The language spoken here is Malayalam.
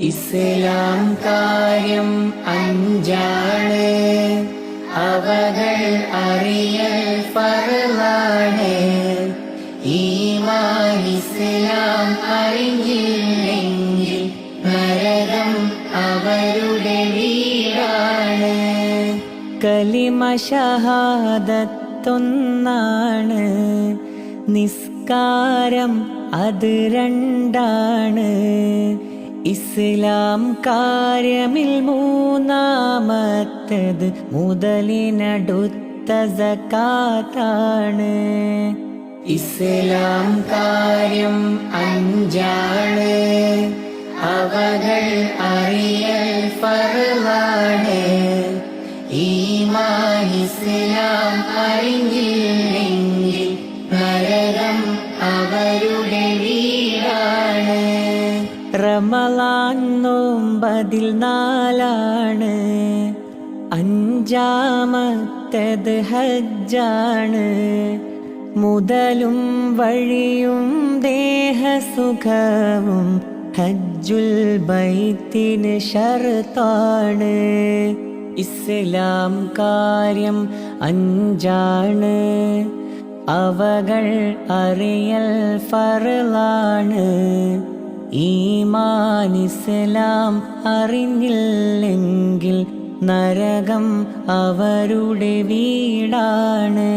ഇസ്ലാം കാര്യം അഞ്ചാണ്, അവകൾ അറിയൽ ഫർളാണ്. ഈമാൻ ഇസ്ലാം അറിഞ്ഞില്ലെങ്കിൽ നരകം അവരുടെ വീടാണ്. കലിമ ഷഹാദത്തൊന്നാണ്, നിസ്കാരം അത് രണ്ടാണ്. ഇസ്ലാം കാര്യമിൽ മൂന്നാമത്തത് മുതലിനടുത്ത സകാത്താണ്. ഇസ്ലാം കാര്യം അഞ്ചാണ്, അവകൾ അറിയൽ ഫർളാണ്. ഈമാൻ ഇസ്ലാം അറിഞ്ഞില്ലെങ്കിൽ നരകം അവരുടെ വീടാണ്. റമളാൻ നോമ്പതിൽ 4ആണ്, അഞ്ചാമത്തേത് ഹജ്ജാണ്. മുതലും വഴിയും ദേഹസുഖവും ഹജ്ജുൽ ബൈത്തിന് ശർത്താണ്. ഇസ്ലാം കാര്യം അഞ്ചാണ്, അവകൾ അറിയൽ ഫർളാണ്. ഈമാൻ ഇസ്ലാം അറിഞ്ഞില്ലെങ്കിൽ നരകം അവരുടെ വീടാണ്.